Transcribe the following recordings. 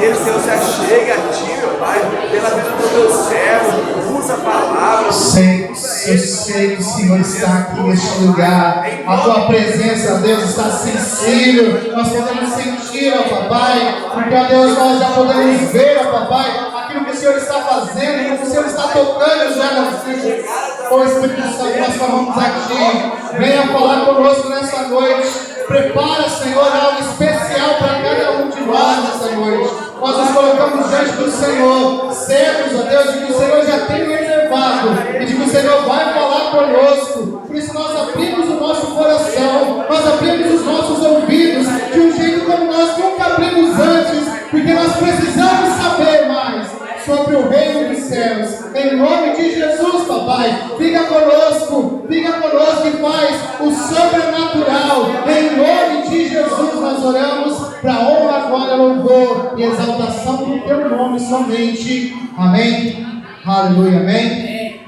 ele, Senhor, se achegue a Ti, meu Pai, pela vida do Teu servo, usa a palavra. Eu sei que o Senhor está aqui neste lugar. A Tua presença, Deus, está sensível. Nós podemos sentir, ó Papai, porque, ó Deus, nós já podemos ver, ó Papai, aquilo que o Senhor está fazendo, aquilo que o Senhor está tocando já nas vidas. Ó Espírito Santo, nós falamos aqui. Venha falar conosco nessa noite. Prepara, Senhor, algo especial para cada um de nós nessa noite. Nós nos colocamos diante do Senhor, certos, ó Deus, de que o Senhor já tem reservado e de que o Senhor vai falar conosco. Por isso nós abrimos o nosso coração, nós abrimos os nossos ouvidos de um jeito como nós nunca abrimos antes, porque nós precisamos saber mais sobre o reino dos céus. Em nome de Jesus, papai, fica conosco e faz o sobrenatural. Em nome de Jesus nós oramos para honra, glória, louvor e exaltação do teu nome somente. Amém. Aleluia, amém.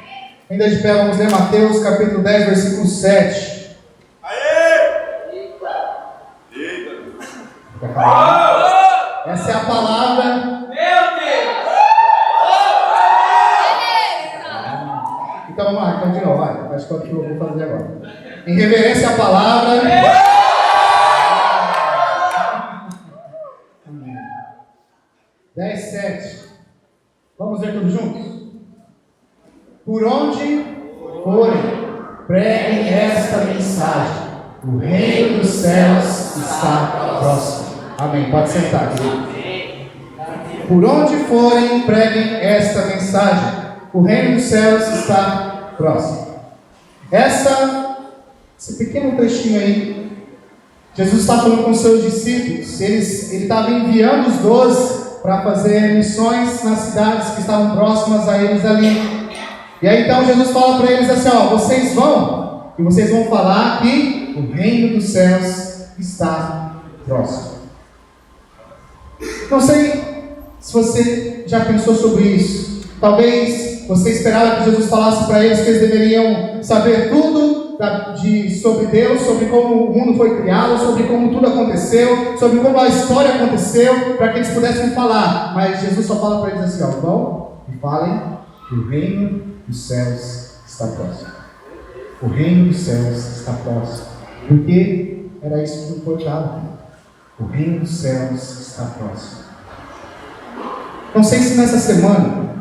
Ainda de pé, vamos ler Mateus capítulo 10, versículo 7. Essa é a palavra. Então vamos lá, então de novo, vai. Acho que é o que eu vou fazer agora. Em reverência à palavra. Amém. 10, 7. Vamos ver todos juntos? Por onde forem, preguem esta mensagem. O reino dos céus está próximo. Amém. Pode sentar, querido. Por onde forem, preguem esta mensagem. O reino dos céus está próximo. Esse pequeno trechinho aí, Jesus está falando com os seus discípulos. Ele estava enviando os 12 para fazer missões nas cidades que estavam próximas a eles ali. E aí então Jesus fala para eles assim: ó, vocês vão e vocês vão falar que o reino dos céus está próximo. Não sei se você já pensou sobre isso. Talvez você esperava que Jesus falasse para eles que eles deveriam saber tudo sobre Deus, sobre como o mundo foi criado, sobre como tudo aconteceu, sobre como a história aconteceu, para que eles pudessem falar. Mas Jesus só fala para eles assim: ó, vão e falem que o reino dos céus está próximo. O reino dos céus está próximo. Porque era isso que importava. O reino dos céus está próximo. Não sei se nessa semana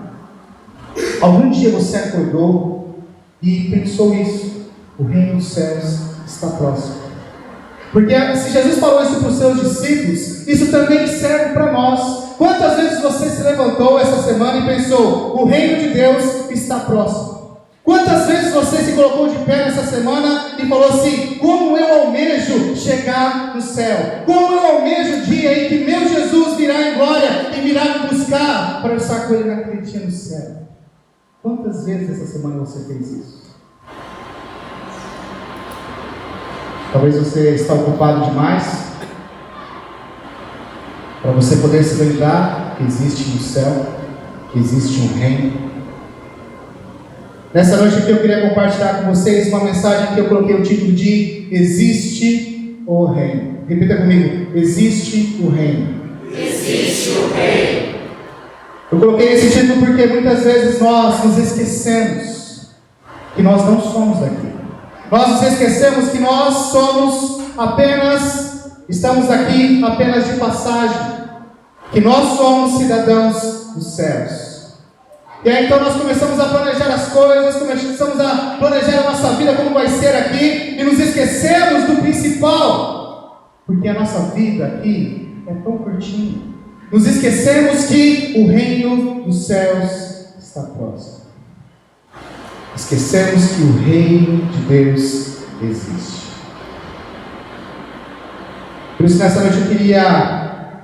algum dia você acordou e pensou isso. O reino dos céus está próximo. Porque se Jesus falou isso para os seus discípulos, isso também serve para nós. Quantas vezes você se levantou essa semana e pensou: o reino de Deus está próximo? Quantas vezes você se colocou de pé nessa semana e falou assim: como eu almejo chegar no céu? Como eu almejo o dia em que meu Jesus virá em glória e virá me buscar para eu estar com Ele naquele dia no céu? Quantas vezes essa semana você fez isso? Talvez você está ocupado demais para você poder se lembrar que existe um céu, que existe um reino. Nessa noite aqui eu queria compartilhar com vocês uma mensagem que eu coloquei o título de Existe o Reino. Repita comigo: existe o reino. Existe o reino. Eu coloquei esse título porque muitas vezes nós nos esquecemos que nós não somos daqui. Nós nos esquecemos que nós estamos aqui apenas de passagem, que nós somos cidadãos dos céus. E aí então nós começamos a planejar as coisas, começamos a planejar a nossa vida, como vai ser aqui, e nos esquecemos do principal, porque a nossa vida aqui é tão curtinha. Nos esquecemos que o reino dos céus está próximo. Esquecemos que o reino de Deus existe. Por isso nessa noite eu queria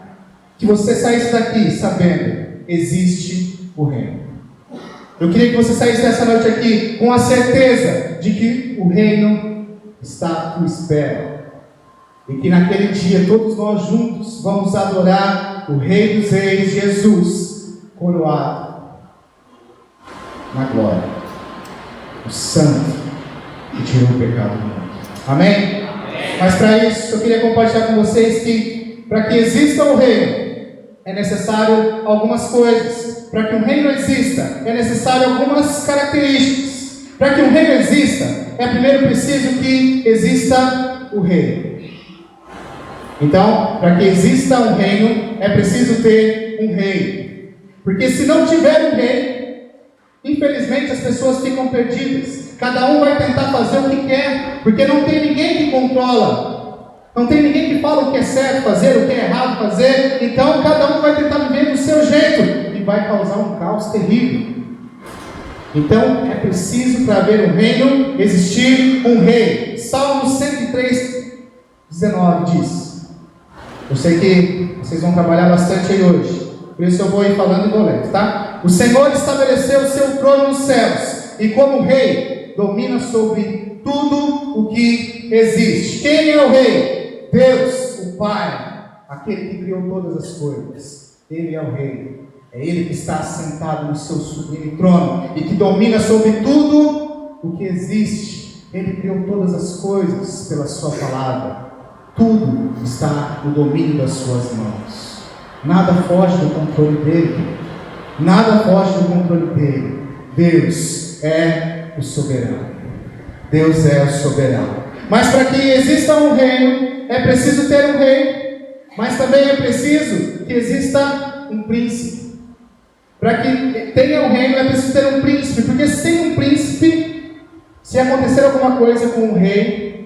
que você saísse daqui sabendo: existe o reino. Eu queria que você saísse dessa noite aqui com a certeza de que o reino está à tua espera. E que naquele dia todos nós juntos vamos adorar o Rei dos Reis, Jesus, coroado na glória. O Santo que tirou o pecado do mundo. Amém? Amém. Mas para isso eu queria compartilhar com vocês que para que exista o reino, é necessário algumas coisas. Para que um reino exista, é necessário algumas características. Para que um reino exista, é primeiro preciso que exista o rei. Então, para que exista um reino, é preciso ter um rei. Porque se não tiver um rei, infelizmente as pessoas ficam perdidas. Cada um vai tentar fazer o que quer, porque não tem ninguém que controla. Não tem ninguém que fala o que é certo fazer, o que é errado fazer. Então cada um vai tentar viver do seu jeito e vai causar um caos terrível. Então é preciso, para haver um reino, existir um rei. Salmo 103, 19 diz. Eu sei que vocês vão trabalhar bastante aí hoje, por isso eu vou ir falando e vou lendo, tá? O Senhor estabeleceu o seu trono nos céus, e como rei domina sobre tudo o que existe. Quem é o rei? Deus, o Pai, aquele que criou todas as coisas. Ele é o rei. É Ele que está assentado no seu sublime trono e que domina sobre tudo o que existe. Ele criou todas as coisas pela sua palavra. Tudo está no domínio das suas mãos. Nada foge do controle dele. Nada foge do controle dele. Deus é o soberano. Deus é o soberano. Mas para que exista um reino, é preciso ter um rei, mas também é preciso que exista um príncipe. Para que tenha um reino, é preciso ter um príncipe, porque sem um príncipe, se acontecer alguma coisa com o reino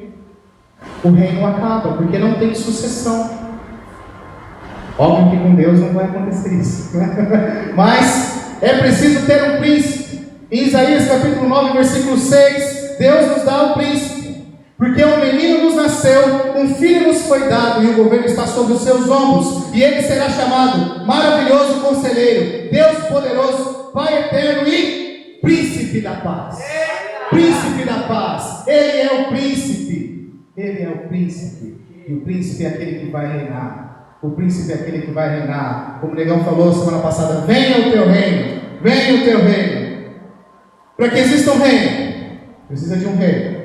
acaba, porque não tem sucessão. Óbvio que com Deus não vai acontecer isso, mas é preciso ter um príncipe. Em Isaías capítulo 9, versículo 6, Deus nos dá um príncipe. Porque um menino nos nasceu, um filho nos foi dado, e o governo está sobre os seus ombros, e ele será chamado Maravilhoso Conselheiro, Deus Poderoso, Pai Eterno e Príncipe da Paz. Príncipe da Paz. Ele é o príncipe. Ele é o príncipe. E o príncipe é aquele que vai reinar. O príncipe é aquele que vai reinar. Como o Negão falou semana passada, venha o teu reino. Venha o teu reino. Para que exista um reino, precisa de um rei.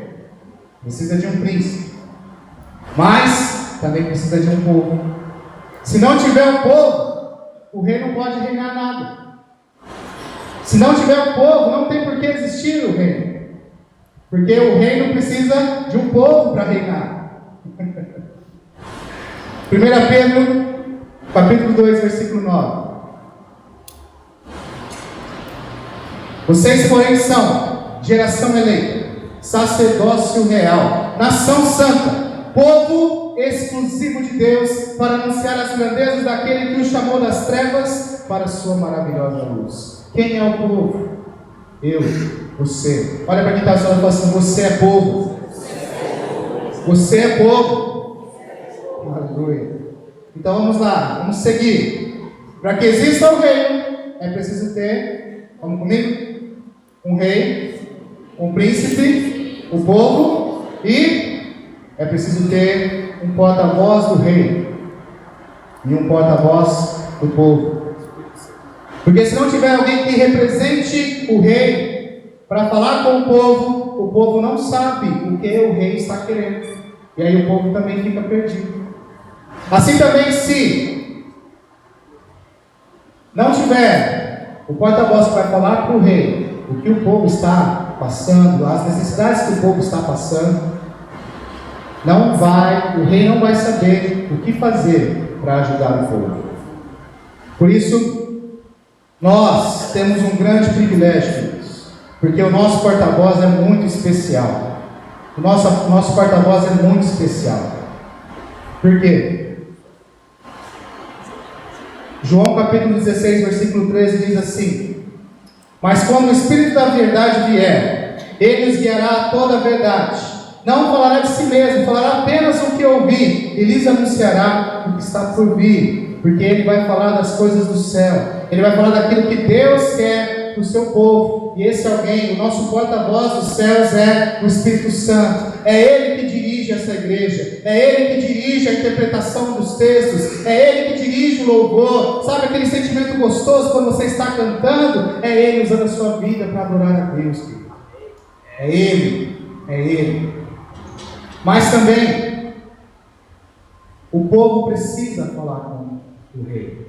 Precisa de um príncipe, mas também precisa de um povo. Se não tiver um povo, o rei não pode reinar nada. Se não tiver um povo, não tem por que existir o reino, porque o reino precisa de um povo para reinar. 1 Pedro, capítulo 2, versículo 9. Vocês, porém, são geração eleita, sacerdócio real, nação santa, povo exclusivo de Deus, para anunciar as grandezas daquele que o chamou das trevas para a sua maravilhosa luz. Quem é o povo? Eu, você. Olha para quem está falando e fala assim: você é povo. Você é povo. Aleluia. Então vamos lá, vamos seguir. Para que exista um reino, é preciso ter, vamos comigo? Um rei, um príncipe, o povo, e é preciso ter um porta-voz do rei e um porta-voz do povo. Porque se não tiver alguém que represente o rei para falar com o povo não sabe o que o rei está querendo, e aí o povo também fica perdido. Assim também, se não tiver o porta-voz para falar para o rei o que o povo está passando, as necessidades que o povo está passando, o rei não vai saber o que fazer para ajudar o povo. Por isso, nós temos um grande privilégio, porque o nosso porta-voz é muito especial. O nosso porta-voz é muito especial. Por quê? João capítulo 16, versículo 13 diz assim: mas quando o Espírito da verdade vier, ele os guiará a toda a verdade. Não falará de si mesmo, falará apenas o que ouvir, e lhes anunciará o que está por vir, porque ele vai falar das coisas do céu, ele vai falar daquilo que Deus quer para o seu povo. E esse alguém, o nosso porta-voz dos céus, é o Espírito Santo. É ele que dirige essa igreja, é ele que dirige a interpretação dos textos, é ele que dirige o louvor. Sabe aquele sentimento gostoso quando você está cantando? É ele usando a sua vida para adorar a Deus. É ele. Mas também o povo precisa falar com o rei.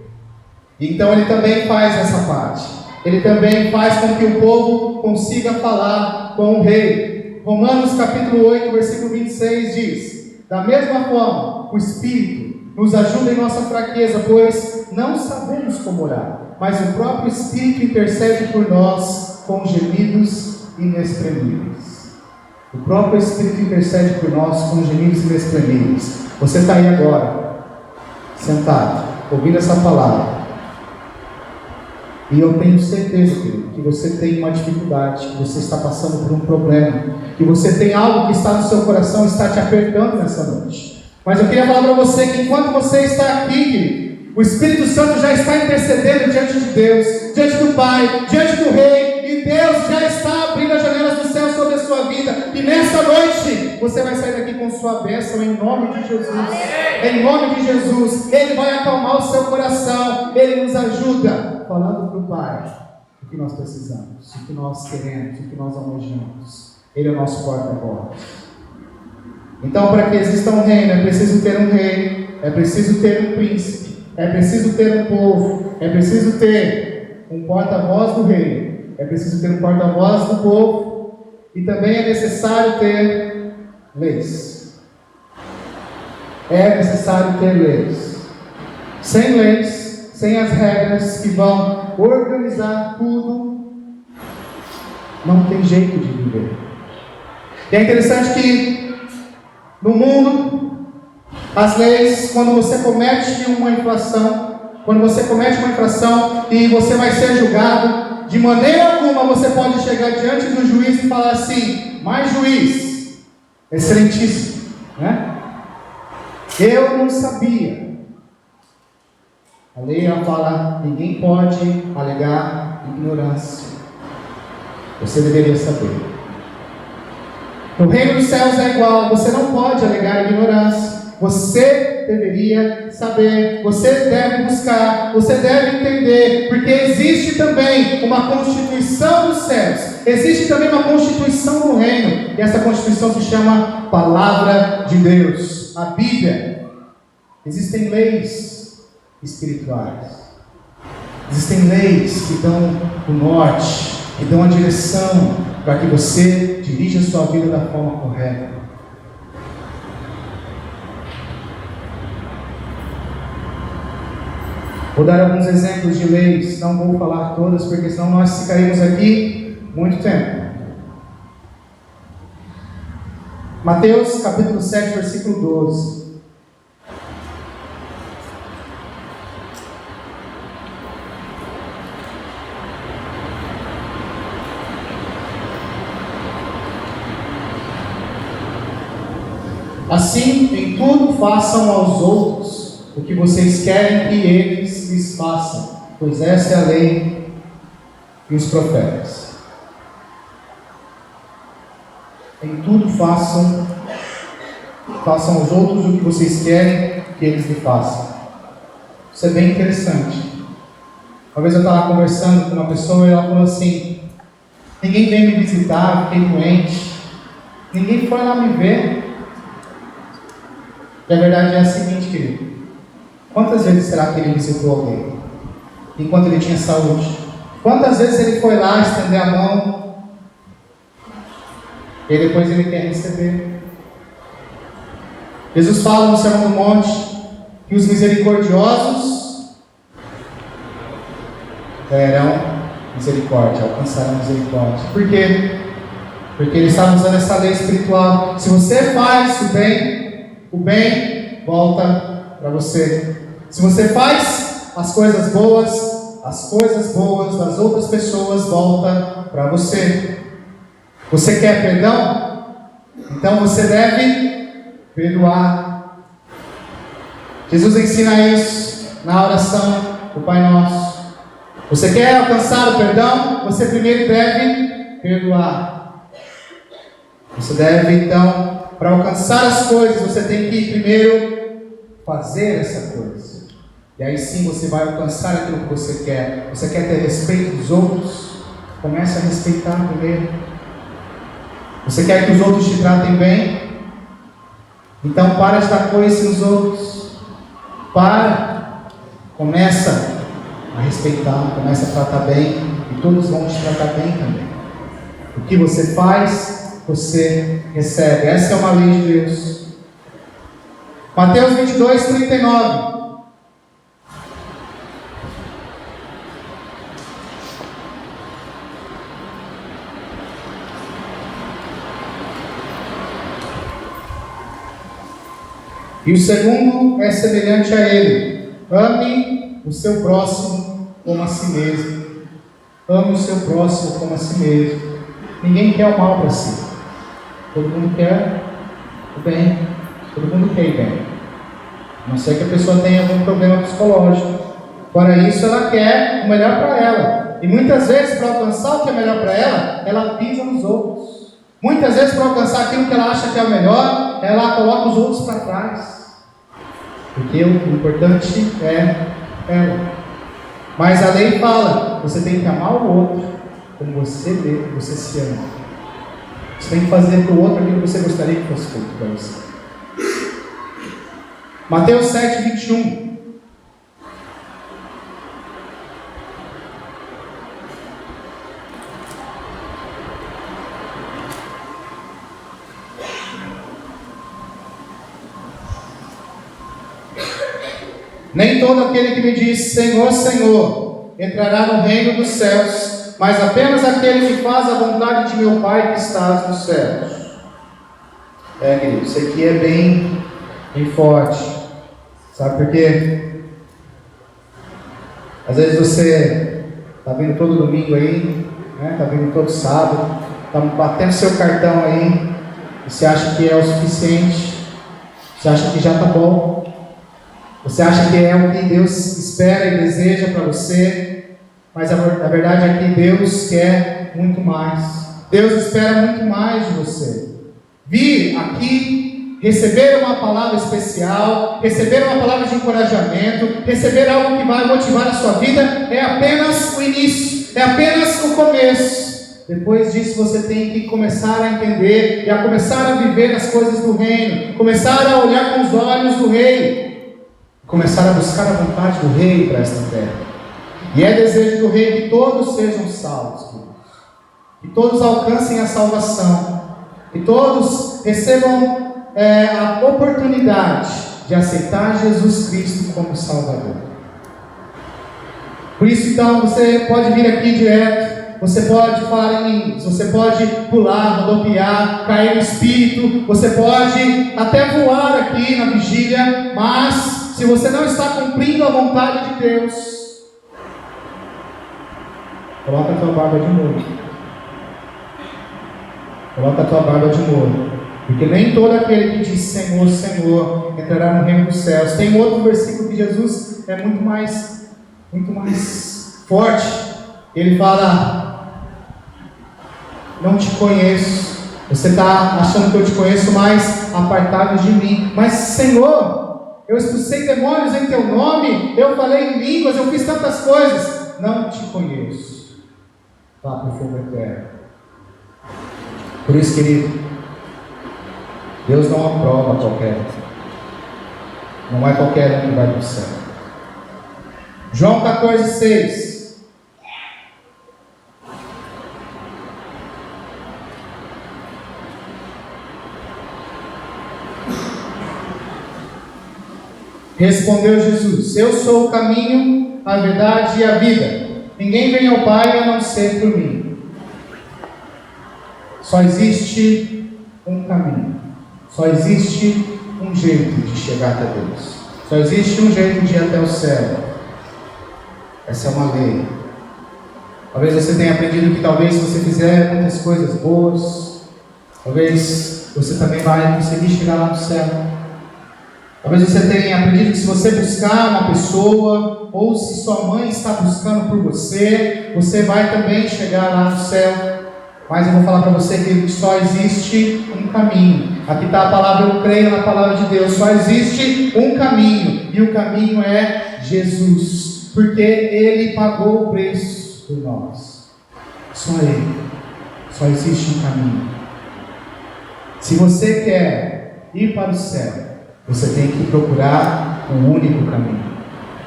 Então ele também faz essa parte. Ele também faz com que o povo consiga falar com o rei. Romanos capítulo 8, versículo 26 diz: da mesma forma, o Espírito nos ajuda em nossa fraqueza, pois não sabemos como orar, mas o próprio Espírito intercede por nós com gemidos inexprimíveis. O próprio Espírito intercede por nós com gemidos inexprimíveis. Você está aí agora, sentado, ouvindo essa palavra. E eu tenho certeza, querido, que você tem uma dificuldade, que você está passando por um problema, que você tem algo que está no seu coração, está te apertando nessa noite. Mas eu queria falar para você que enquanto você está aqui, querido, o Espírito Santo já está intercedendo diante de Deus, diante do Pai, diante do Rei, e Deus já está abrindo as janelas do céu sobre a sua vida. E nesta noite, você vai sair daqui com sua bênção em nome de Jesus. Em nome de Jesus, Ele vai acalmar o seu coração, Ele nos ajuda, falando para o Pai o que nós precisamos, o que nós queremos, o que nós almejamos. Ele é o nosso porta-voz. Então, para que exista um reino, é preciso ter um rei, é preciso ter um príncipe, é preciso ter um povo, é preciso ter um porta-voz do rei, é preciso ter um porta-voz do povo, e também é necessário ter leis. É necessário ter leis. Sem leis, sem as regras que vão organizar tudo, não tem jeito de viver. E é interessante que no mundo, as leis, quando você comete uma infração, e você vai ser julgado, de maneira alguma você pode chegar diante do juiz e falar assim: mas juiz, excelentíssimo, né? Eu não sabia. A lei ela fala: ninguém pode alegar ignorância. Você deveria saber. No reino dos céus é igual, você não pode alegar ignorância. Você deveria saber, você deve buscar, você deve entender, porque existe também uma constituição dos céus, existe também uma constituição do reino, e essa constituição se chama Palavra de Deus, a Bíblia. Existem leis espirituais, existem leis que dão o norte, que dão a direção para que você dirija a sua vida da forma correta. Vou dar alguns exemplos de leis, não vou falar todas, porque senão nós ficaremos aqui muito tempo. Mateus capítulo 7, versículo 12. Assim, em tudo façam aos outros o que vocês querem que eles lhes façam, pois essa é a lei e os profetas. Em tudo façam aos outros o que vocês querem que eles lhe façam. Isso é bem interessante. Uma vez eu estava conversando com uma pessoa e ela falou assim: ninguém veio me visitar, fiquei doente, ninguém foi lá me ver. E a verdade é a seguinte, querido: quantas vezes será que ele visitou alguém enquanto ele tinha saúde? Quantas vezes ele foi lá estender a mão e depois ele quer receber? Jesus fala no Sermão do Monte que os misericordiosos terão misericórdia, alcançarão misericórdia. Por quê? Porque ele está usando essa lei espiritual. Se você faz o bem volta para você. Se você faz as coisas boas das outras pessoas voltam para você. Você quer perdão? Então você deve perdoar. Jesus ensina isso na oração do Pai Nosso. Você quer alcançar o perdão? Você primeiro deve perdoar. Você deve então, para alcançar as coisas, você tem que primeiro fazer essa coisa. E aí sim você vai alcançar aquilo que você quer. Você quer ter respeito dos outros? Comece a respeitar primeiro. Você quer que os outros te tratem bem? Então para de dar coice nos outros. Para. Começa a respeitar, começa a tratar bem, e todos vão te tratar bem também. O que você faz, você recebe. Essa é uma lei de Deus. Mateus 22, 39. E o segundo é semelhante a ele: ame o seu próximo como a si mesmo. Ame o seu próximo como a si mesmo. Ninguém quer o mal para si. Todo mundo quer o bem. Todo mundo quer ir bem. A não ser que a pessoa tenha algum problema psicológico. Fora isso, ela quer o melhor para ela. E muitas vezes, para alcançar o que é melhor para ela, ela pisa nos outros. Muitas vezes, para alcançar aquilo que ela acha que é o melhor, ela coloca os outros para trás. Porque o importante é ela. Mas a lei fala: você tem que amar o outro como você se ama. Você tem que fazer para o outro aquilo que você gostaria que fosse feito para você. Mateus 7, 21. Nem todo aquele que me diz Senhor, Senhor, entrará no reino dos céus, mas apenas aquele que faz a vontade de meu Pai que está nos céus. Querido, isso aqui é bem forte. Sabe por quê? Às vezes você está vindo todo domingo aí, né? Está vindo todo sábado, está batendo seu cartão aí, e você acha que é o suficiente, você acha que já está bom. Você acha que é o que Deus espera e deseja para você, mas a verdade é que Deus quer muito mais. Deus espera muito mais de você. Vir aqui, receber uma palavra especial, receber uma palavra de encorajamento, receber algo que vai motivar a sua vida, é apenas o início, é apenas o começo. Depois disso você tem que começar a entender e a começar a viver as coisas do reino, começar a olhar com os olhos do rei, começar a buscar a vontade do Rei para esta terra. E é desejo do Rei que todos sejam salvos, que todos alcancem a salvação, que todos recebam a oportunidade de aceitar Jesus Cristo como Salvador. Por isso, então, você pode vir aqui direto, você pode falar em línguas, você pode pular, rodopiar, cair no Espírito, você pode até voar aqui na vigília, mas se você não está cumprindo a vontade de Deus, coloca a tua barba de molho. Coloca a tua barba de molho. Porque nem todo aquele que diz Senhor, Senhor, entrará no reino dos céus. Tem um outro versículo que Jesus é muito mais forte. Ele fala: não te conheço. Você está achando que eu te conheço, mas apartado de mim. Mas Senhor, eu expulsei demônios em teu nome, eu falei em línguas, eu fiz tantas coisas. Não te conheço. Vá para o fogo eterno. Por isso, querido, Deus não aprova qualquer um. Não é qualquer um que vai para o céu. João 14, 6. Respondeu Jesus: eu sou o caminho, a verdade e a vida. Ninguém vem ao Pai a não ser por mim. Só existe um caminho. Só existe um jeito de chegar até Deus. Só existe um jeito de ir até o céu. Essa é uma lei. Talvez você tenha aprendido que talvez se você fizer muitas coisas boas, talvez você também vai conseguir chegar lá no céu. Talvez você tenha aprendido que se você buscar uma pessoa, ou se sua mãe está buscando por você, você vai também chegar lá no céu. Mas eu vou falar para você que só existe um caminho. Aqui está a palavra, eu creio na palavra de Deus. Só existe um caminho, e o caminho é Jesus, porque Ele pagou o preço por nós. Só Ele. Só existe um caminho. Se você quer ir para o céu, você tem que procurar um único caminho.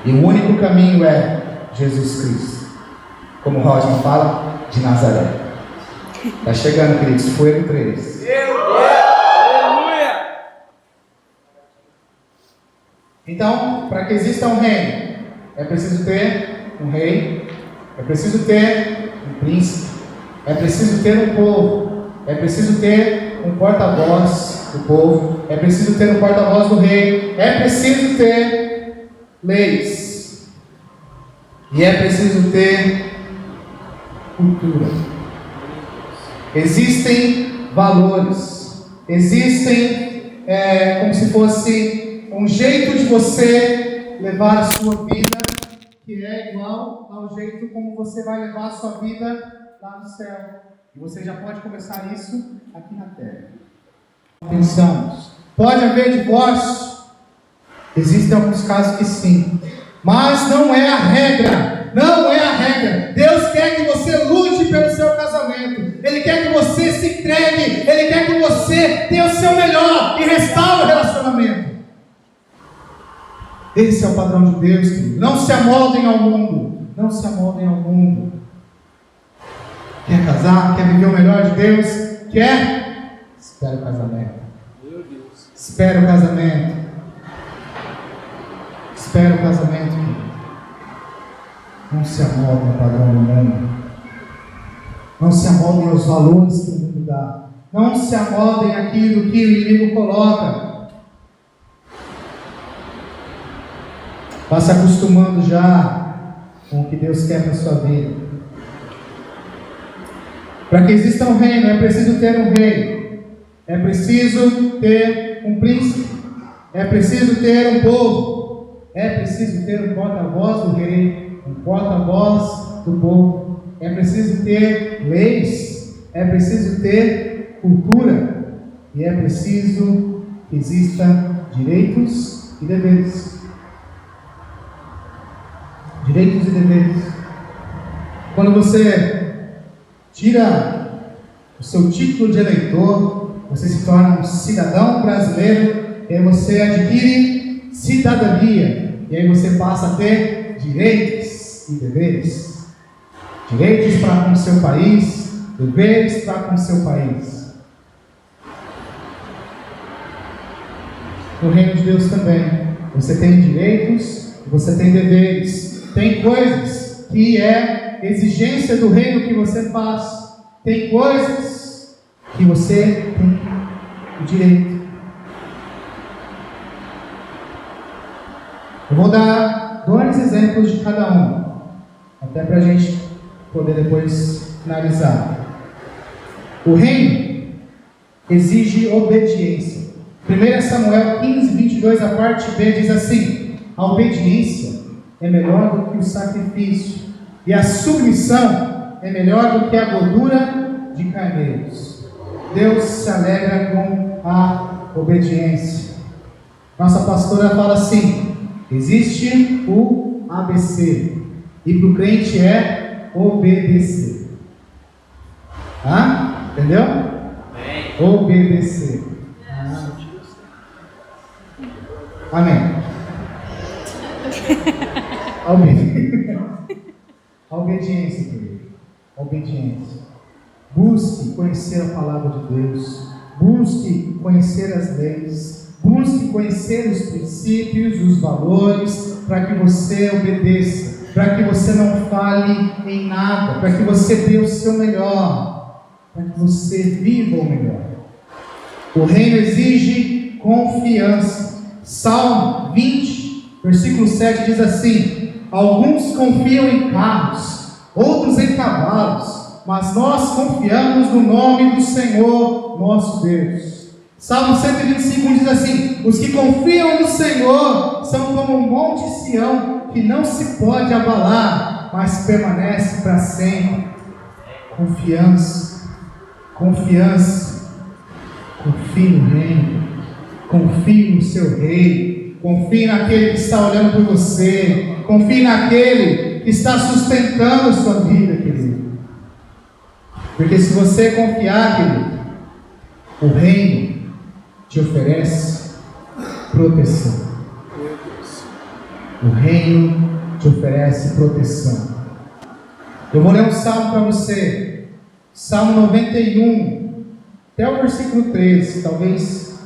E o único caminho é Jesus Cristo. Como o Rodman fala, de Nazaré. Está chegando, queridos, Fuego 3. Então, para que exista um reino, é preciso ter um rei, é preciso ter um príncipe, é preciso ter um povo, é preciso ter um porta-voz do povo, é preciso ter um porta-voz do rei, é preciso ter leis, e é preciso ter cultura. Existem valores, existem como se fosse um jeito de você levar a sua vida, que é igual ao jeito como você vai levar a sua vida lá no céu. E você já pode começar isso aqui na terra. Pensamos, pode haver divórcio? Existem alguns casos que sim, mas não é a regra. Não é a regra. Deus quer que você lute pelo seu casamento. Ele quer que você se entregue. Ele quer que você dê o seu melhor e restaure o relacionamento. Esse é o padrão de Deus, querido. Não se amoldem ao mundo. Não se amoldem ao mundo. Quer casar? Quer viver o melhor de Deus? Quer? Espera o casamento. Espera o casamento. Espera o casamento, querido. Não se amoldem ao padrão do mundo. Não se amoldem aos valores que o mundo dá. Não se amoldem àquilo que o inimigo coloca. Vá se acostumando já com o que Deus quer para a sua vida. Para que exista um reino, é preciso ter um rei. É preciso ter um príncipe. É preciso ter um povo. É preciso ter um porta-voz do rei. Um porta-voz do povo. É preciso ter leis. É preciso ter cultura. E é preciso que existam direitos e deveres. Direitos e deveres. Quando você tira o seu título de eleitor, você se torna um cidadão brasileiro, e aí você adquire cidadania, e aí você passa a ter direitos e deveres. Direitos para com o seu país, deveres para com o seu país. No reino de Deus também, você tem direitos e você tem deveres. Tem coisas que é exigência do reino que você faz. Tem coisas que você tem o direito. Eu vou dar 2 exemplos de cada um, até para a gente poder depois finalizar. O reino exige obediência. 1 Samuel 15, 22, a parte B diz assim: a obediência é melhor do que o sacrifício, e a submissão é melhor do que a gordura de carneiros. Deus se alegra com a obediência. Nossa pastora fala assim: existe o ABC, e para o crente é obedecer. Entendeu? Obedecer. Amém. A obediência, querido. A obediência. Busque conhecer a palavra de Deus. Busque conhecer as leis. Busque conhecer os princípios, os valores, para que você obedeça. Para que você não fale em nada. Para que você dê o seu melhor. Para que você viva o melhor. O reino exige confiança. Salmo 20, versículo 7 diz assim: alguns confiam em carros, outros em cavalos, mas nós confiamos no nome do Senhor nosso Deus. Salmo 125 diz assim: os que confiam no Senhor são como um monte Sião, que não se pode abalar, mas permanece para sempre. Confiança, confiança. Confie no reino, confie no seu rei, confie naquele que está olhando por você, confie naquele que está sustentando a sua vida, querido. Porque se você confiar, querido, o reino te oferece proteção. O reino te oferece proteção. Eu vou ler um salmo para você, Salmo 91, até o versículo 13, talvez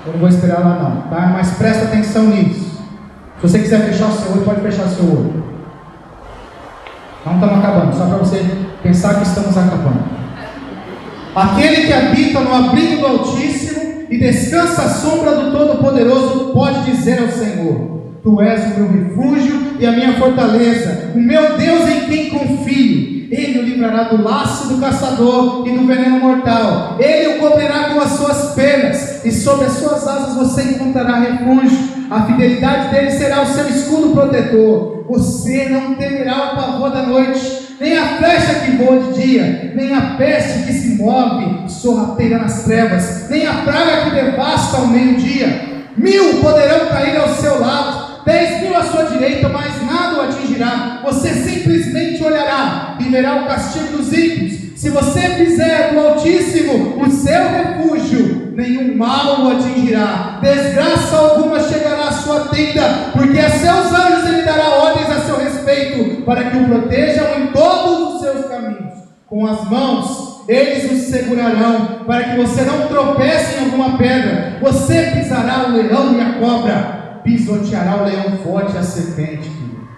eu não vou esperar lá não, tá? Mas presta atenção nisso. Se você quiser fechar o seu olho, pode fechar o seu olho. Não estamos acabando, só para você pensar que estamos acabando. Aquele que habita no abrigo do Altíssimo e descansa à sombra do Todo-Poderoso pode dizer ao Senhor: Tu és o meu refúgio e a minha fortaleza, o meu Deus em quem confio. Ele o livrará do laço do caçador e do veneno mortal. Ele o cobrirá com as suas penas, e sobre as suas asas você encontrará refúgio. A fidelidade dele será o seu escudo protetor. Você não temerá o pavor da noite, nem a flecha que voa de dia, nem a peste que se move sorrateira nas trevas, nem a praga que devasta ao meio-dia. 1000 poderão cair ao seu lado, 10.000 à sua direita, mas nada o atingirá. Você simplesmente olhará e verá o castigo dos ímpios. Se você fizer do Altíssimo o seu refúgio, nenhum mal o atingirá, desgraça alguma chegará à sua tenda, porque a seus anjos ele dará ordens a seu respeito, para que o protejam em todos os seus caminhos. Com as mãos eles o segurarão, para que você não tropece em alguma pedra. Você pisará o leão e a cobra, pisoteará o leão forte e a serpente, filho.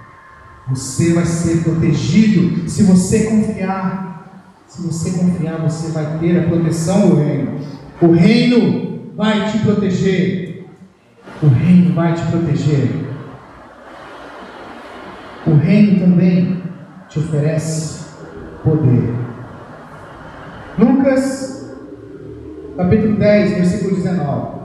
Você vai ser protegido se você confiar. Se você confiar, você vai ter a proteção do reino. O reino vai te proteger. O reino vai te proteger. O reino também te oferece poder. Lucas, capítulo 10, versículo 19.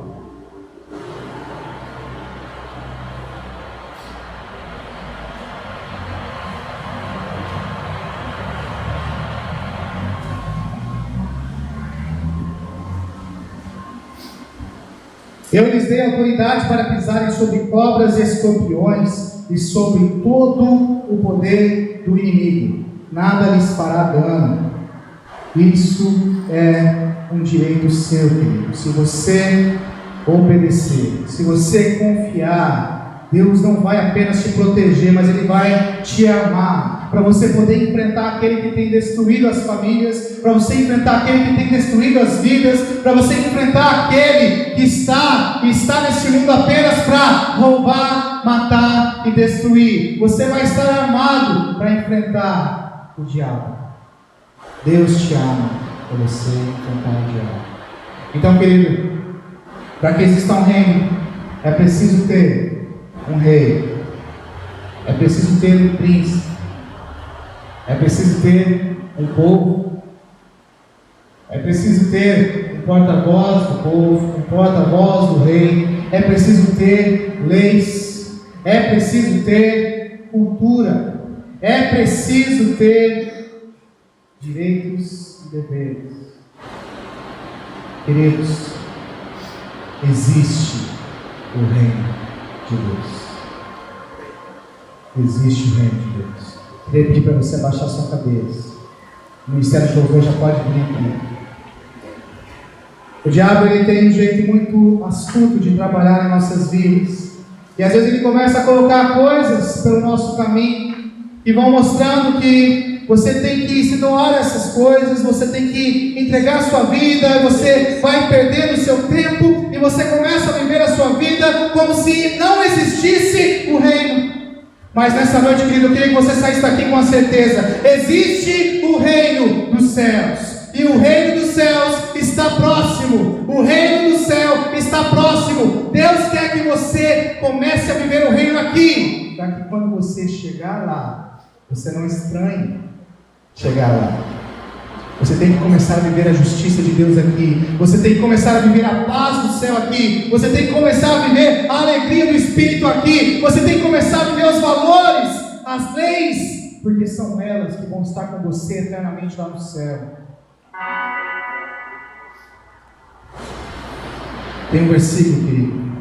Eu lhes dei autoridade para pisarem sobre cobras e escorpiões e sobre todo o poder do inimigo. Nada lhes fará dano. Isso é um direito seu, querido. Se você obedecer, se você confiar, Deus não vai apenas te proteger, mas Ele vai te amar, para você poder enfrentar aquele que tem destruído as famílias, para você enfrentar aquele que tem destruído as vidas, para você enfrentar aquele que está neste mundo apenas para roubar, matar e destruir. Você vai estar armado para enfrentar o diabo. Deus te ama para você enfrentar o diabo. Então, querido, para que exista um reino, é preciso ter um rei, é preciso ter um príncipe, é preciso ter um povo, é preciso ter um porta-voz do povo, um porta-voz do rei, é preciso ter leis, é preciso ter cultura, é preciso ter direitos e deveres. Queridos, existe o reino de Deus. Existe o reino de Deus. Eu queria pedir para você abaixar sua cabeça. O ministério de louvor já pode vir aqui. O diabo ele tem um jeito muito astuto de trabalhar em nossas vidas. E às vezes ele começa a colocar coisas pelo nosso caminho que vão mostrando que você tem que se doar a essas coisas, você tem que entregar a sua vida, você vai perdendo o seu tempo e você começa a viver a sua vida como se não existisse o reino. Mas nessa noite, querido, eu queria que você saísse daqui com a certeza: existe o reino dos céus. E o reino dos céus está próximo. O reino do céu está próximo. Deus quer que você comece a viver o reino aqui, para que quando você chegar lá, você não estranhe chegar lá. Você tem que começar a viver a justiça de Deus aqui. Você tem que começar a viver a paz do céu aqui. Você tem que começar a viver a alegria do Espírito aqui. Você tem que começar a viver os valores, as leis, porque são elas que vão estar com você eternamente lá no céu. Tem um versículo, querido.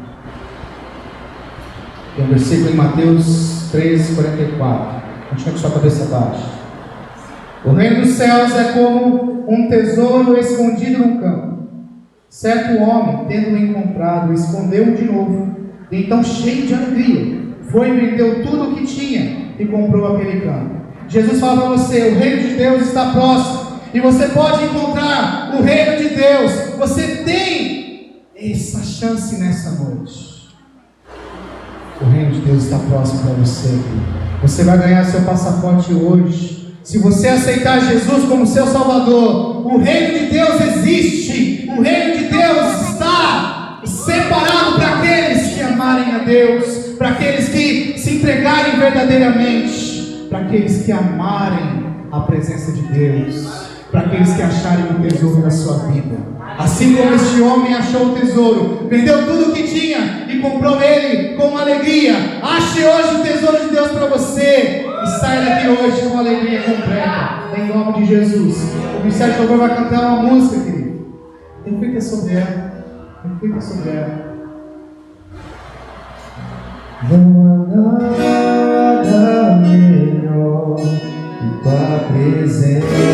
Tem um versículo em Mateus 13:44. Continua com sua cabeça baixa. O reino dos céus é como um tesouro escondido no campo. Certo homem, tendo-o encontrado, escondeu-o de novo. E então, cheio de alegria, foi e vendeu tudo o que tinha e comprou aquele campo. Jesus fala para você: o reino de Deus está próximo. E você pode encontrar o reino de Deus. Você tem essa chance nessa noite. O reino de Deus está próximo para você. Você vai ganhar seu passaporte hoje. Se você aceitar Jesus como seu Salvador, o reino de Deus existe. O reino de Deus está separado para aqueles que amarem a Deus, para aqueles que se entregarem verdadeiramente, para aqueles que amarem a presença de Deus, para aqueles que acharem o tesouro da sua vida. Assim como este homem achou o tesouro, vendeu tudo o que tinha e comprou ele com alegria. Ache hoje o tesouro de Deus para você e saia daqui hoje com alegria completa, em nome de Jesus. O Ministério de Louvor vai cantar uma música, querido. Reflita sobre ela. Reflita sobre ela. Não há nada melhor que tua presença.